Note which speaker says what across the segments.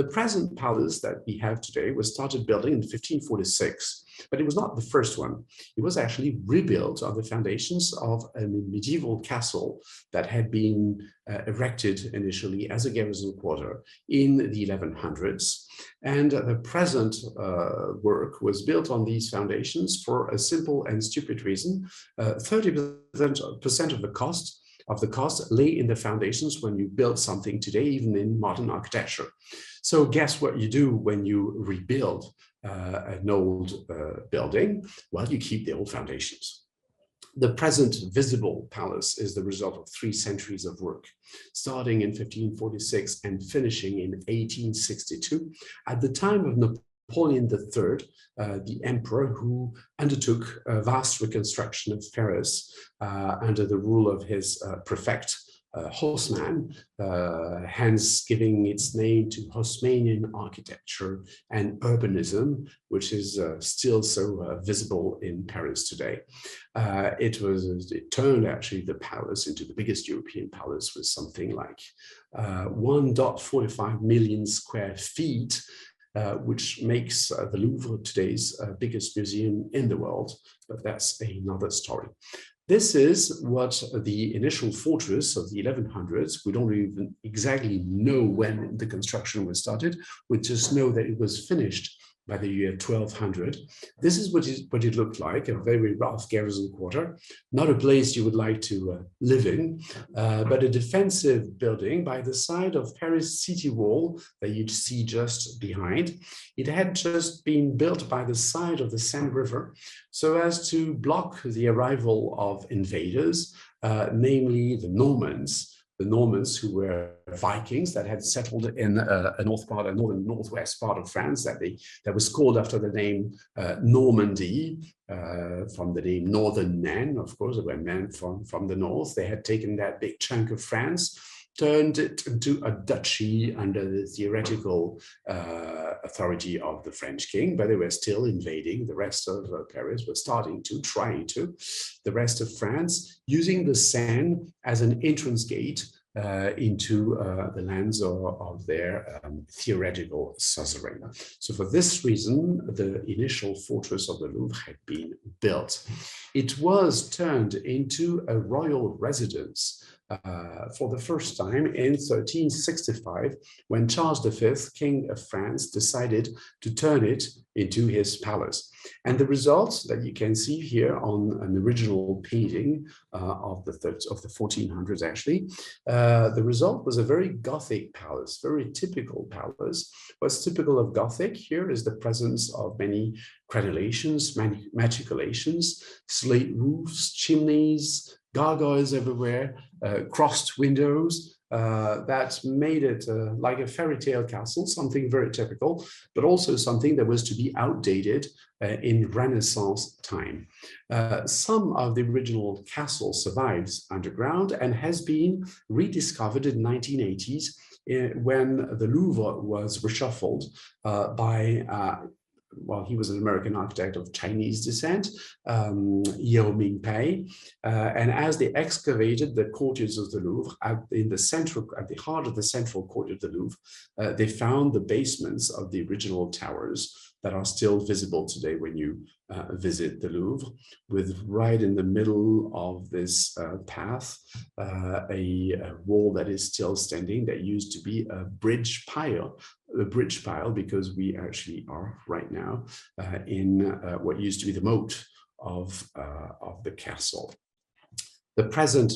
Speaker 1: The present palace that we have today was started building in 1546, but it was not the first one. It was actually rebuilt on the foundations of a medieval castle that had been erected initially as a garrison quarter in the 1100s. And the present work was built on these foundations for a simple and stupid reason. 30% of the cost lay in the foundations when you build something today, even in modern architecture. So guess what you do when you rebuild an old building? Well, you keep the old foundations. The present visible palace is the result of 3 centuries of work, starting in 1546 and finishing in 1862, at the time of Napoleon III, the emperor who undertook a vast reconstruction of Paris under the rule of his prefect, Haussmann, hence giving its name to Haussmannian architecture and urbanism, which is still so visible in Paris today. It turned actually the palace into the biggest European palace with something like 1.45 million square feet, which makes the Louvre today's biggest museum in the world, but that's another story. This is what the initial fortress of the 1100s, we don't even exactly know when the construction was started, we just know that it was finished by the year 1200. This is what it looked like, a very rough garrison quarter, not a place you would like to live in, but a defensive building by the side of Paris city wall that you see just behind. It had just been built by the side of the Seine River so as to block the arrival of invaders, namely the Normans who were Vikings that had settled in a northern northwest part of France that was called after the name Normandy, from the name Northern men. Of course, they were men from the north. They had taken that big chunk of France, turned it into a duchy under the theoretical authority of the French king, but they were still invading the rest of Paris, were trying to, the rest of France, using the Seine as an entrance gate into the lands of their theoretical suzerain. So for this reason, the initial fortress of the Louvre had been built. It was turned into a royal residence for the first time in 1365, when Charles V, King of France, decided to turn it into his palace. And the results that you can see here on an original painting of the 1400s, actually, the result was a very Gothic palace, very typical palace. What's typical of Gothic here is the presence of many crenellations, machicolations, slate roofs, chimneys, gargoyles everywhere, crossed windows, that made it like a fairy tale castle, something very typical, but also something that was to be outdated in Renaissance time. Some of the original castle survives underground and has been rediscovered in the 1980s when the Louvre was reshuffled by well, he was an American architect of Chinese descent, Yeo Ming-pei. And as they excavated the courtyards of the Louvre at the heart of the central court of the Louvre, they found the basements of the original towers that are still visible today when you visit the Louvre, with right in the middle of this path, a wall that is still standing that used to be a bridge pile, because we actually are right now in what used to be the moat of the castle. The present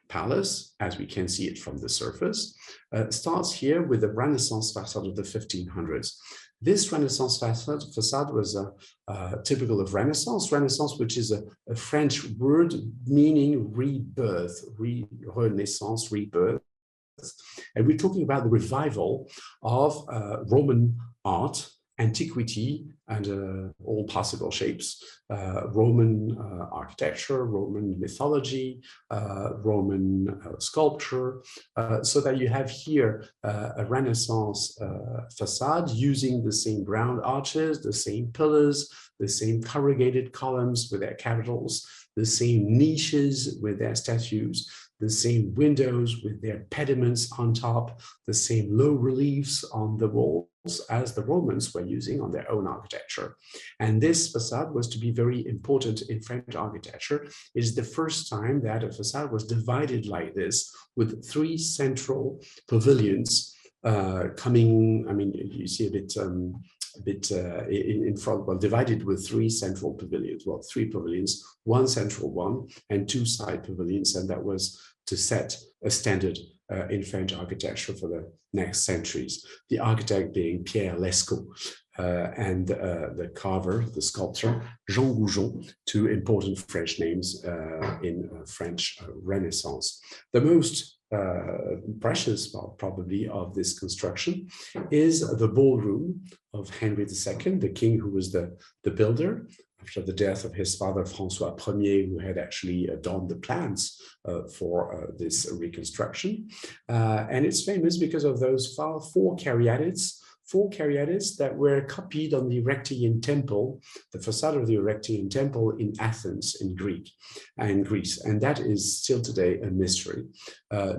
Speaker 1: palace, as we can see it from the surface, starts here with the Renaissance facade of the 1500s. This Renaissance facade was typical of Renaissance, which is a French word meaning rebirth, renaissance, rebirth. And we're talking about the revival of Roman art, antiquity, and all possible shapes, Roman architecture, Roman mythology, Roman sculpture, so that you have here a Renaissance facade using the same round arches, the same pillars, the same corrugated columns with their capitals, the same niches with their statues, the same windows with their pediments on top, the same low reliefs on the walls as the Romans were using on their own architecture. And this facade was to be very important in French architecture. It is the first time that a facade was divided like this, with 3 central pavilions coming, I mean, you see a bit in front, well, divided with 3 central pavilions, well, 3 pavilions, 1 central one, and 2 side pavilions, and that was to set a standard in French architecture for the next centuries. The architect being Pierre Lescaut, and the carver, the sculptor, Jean Goujon, 2 important French names in French Renaissance. The most precious part, probably, of this construction is the ballroom of Henry II, the king who was the builder after the death of his father, François Ier, who had actually done the plans for this reconstruction. And it's famous because of those 4 caryatids that were copied on the Erechtean Temple, the facade of the Erechtean Temple in Athens, in Greece. And that is still today a mystery.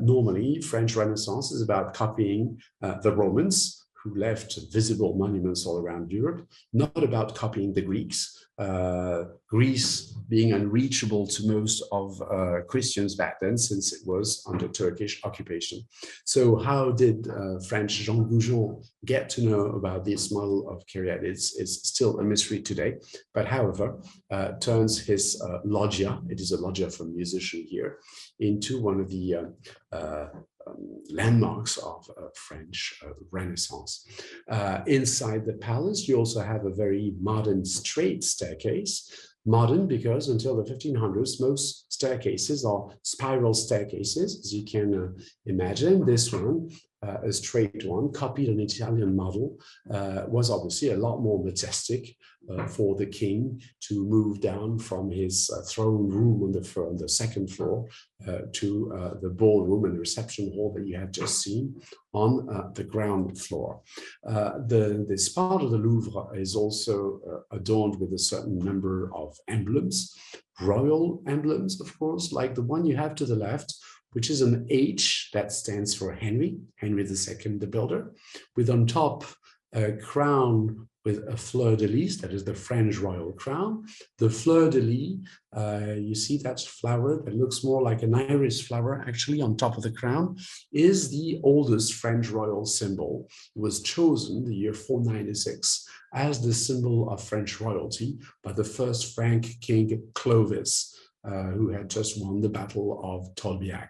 Speaker 1: Normally, French Renaissance is about copying the Romans, who left visible monuments all around Europe, not about copying the Greeks. Greece being unreachable to most of Christians back then, since it was under Turkish occupation. So how did French Jean Goujon get to know about this model of caryatids is still a mystery today, but however, turns his loggia, it is a loggia for a musician here, into one of the landmarks of French Renaissance. Inside the palace, you also have a very modern straight staircase. Modern because until the 1500s, most staircases are spiral staircases, as you can imagine. This one, a straight one, copied an Italian model, was obviously a lot more majestic for the king to move down from his throne room on the 2nd floor to the ballroom and the reception hall that you have just seen on the ground floor. This part of the Louvre is also adorned with a certain number of emblems, royal emblems, of course, like the one you have to the left, which is an H that stands for Henry II, the builder, with on top a crown with a fleur-de-lis, that is the French royal crown. The fleur-de-lis, you see that flower that looks more like an iris flower actually on top of the crown, is the oldest French royal symbol. It was chosen the year 496 as the symbol of French royalty by the first Frank king Clovis, who had just won the Battle of Tolbiac.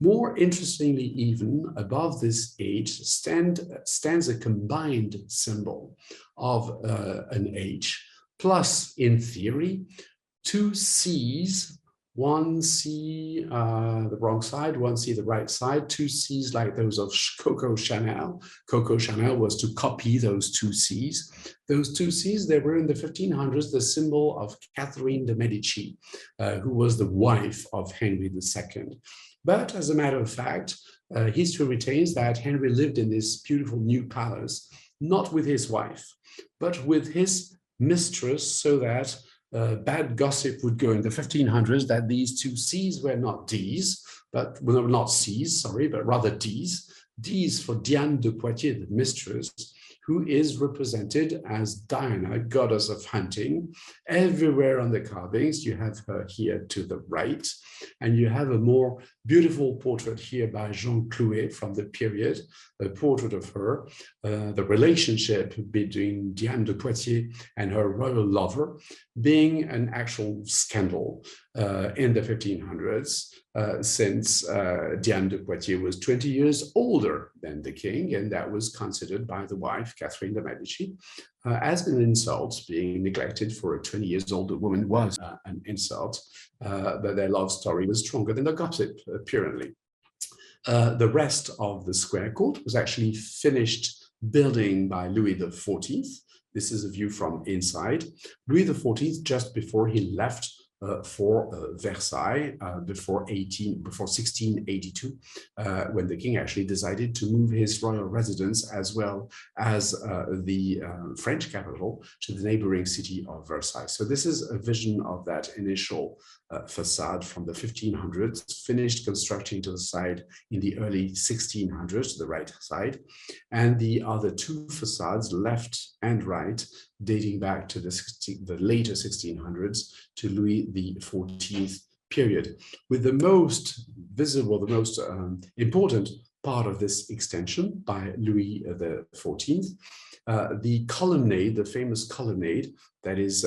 Speaker 1: More interestingly, even above this H stands a combined symbol of an H, plus, in theory, 2 C's, one C the wrong side, one C the right side, 2 C's like those of Coco Chanel. Coco Chanel was to copy those 2 C's. Those 2 C's, they were in the 1500s the symbol of Catherine de' Medici, who was the wife of Henry II. But as a matter of fact, history retains that Henry lived in this beautiful new palace, not with his wife, but with his mistress, so that bad gossip would go in the 1500s that these 2 C's were not D's, but well, not C's, sorry, but rather D's. D's for Diane de Poitiers, the mistress, who is represented as Diana, goddess of hunting. Everywhere on the carvings, you have her here to the right, and you have a more beautiful portrait here by Jean Clouet from the period, a portrait of her, the relationship between Diane de Poitiers and her royal lover being an actual scandal in the 1500s, since Diane de Poitiers was 20 years older than the king, and that was considered by the wife, Catherine de' Medici, as an insult. Being neglected for a 20 years older woman was an insult, but their love story was stronger than the gossip, apparently. The rest of the square court was actually finished building by Louis XIV. This is a view from inside. Louis XIV, just before he left for Versailles before 1682, when the king actually decided to move his royal residence as well as the French capital to the neighboring city of Versailles. So this is a vision of that initial facade from the 1500s, finished constructing to the side in the early 1600s, the right side, and the other two facades, left and right, dating back to the later 1600s to Louis XIV period, with the most visible, the most important part of this extension by Louis XIV, the colonnade, the famous colonnade that is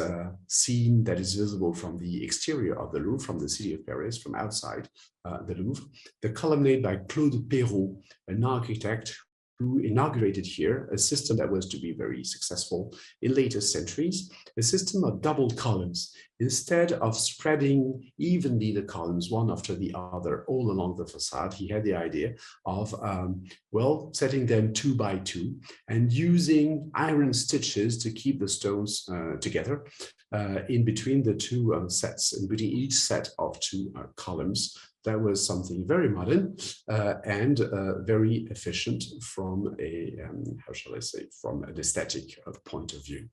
Speaker 1: seen, that is visible from the exterior of the Louvre, from the city of Paris, from outside the Louvre, the colonnade by Claude Perrault, an architect who inaugurated here a system that was to be very successful in later centuries, a system of double columns. Instead of spreading evenly the columns one after the other all along the facade, he had the idea of, well, setting them 2 by 2 and using iron stitches to keep the stones together in between the two sets, in between each set of two columns. That was something very modern and very efficient from a, how shall I say, from an aesthetic point of view.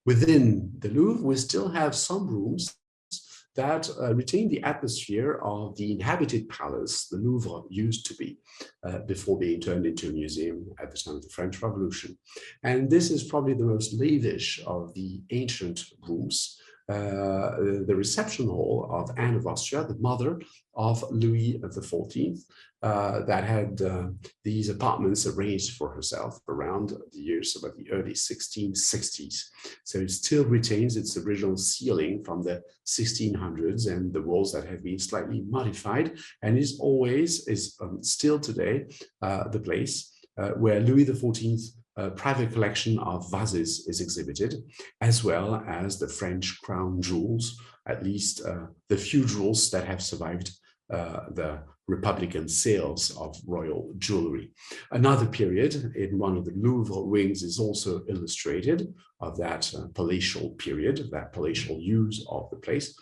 Speaker 1: Within the Louvre, we still have some rooms that retain the atmosphere of the inhabited palace the Louvre used to be before being turned into a museum at the time of the French Revolution. And this is probably the most lavish of the ancient rooms. The reception hall of Anne of Austria, the mother of Louis XIV, that had these apartments arranged for herself around the years about the early 1660s. So it still retains its original ceiling from the 1600s and the walls that have been slightly modified, and is always, still today, the place where Louis XIV private collection of vases is exhibited, as well as the French crown jewels, at least the few jewels that have survived the Republican sales of royal jewelry. Another period in one of the Louvre wings is also illustrated of that palatial period, that palatial use of the place.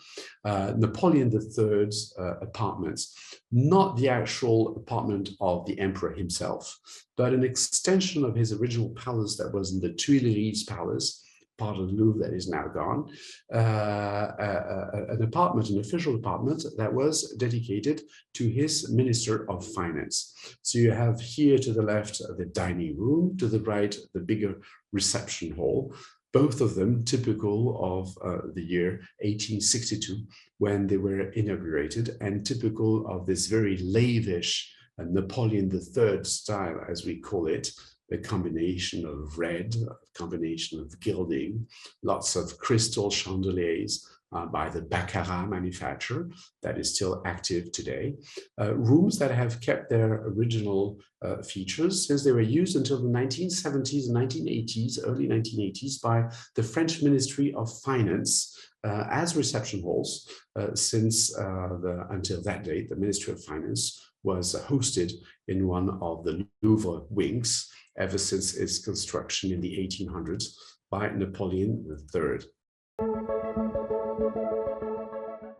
Speaker 1: Napoleon III's apartments, not the actual apartment of the emperor himself, but an extension of his original palace that was in the Tuileries Palace, part of the Louvre that is now gone, an apartment, an official apartment that was dedicated to his Minister of Finance. So you have here to the left the dining room, to the right the bigger reception hall, both of them typical of the year 1862 when they were inaugurated, and typical of this very lavish Napoleon III style, as we call it, a combination of red, a combination of gilding, lots of crystal chandeliers by the Baccarat manufacturer that is still active today. Rooms that have kept their original features since they were used until the 1970s and 1980s, early 1980s, by the French Ministry of Finance as reception halls, since until that date, the Ministry of Finance was hosted in one of the Louvre wings ever since its construction in the 1800s by Napoleon III.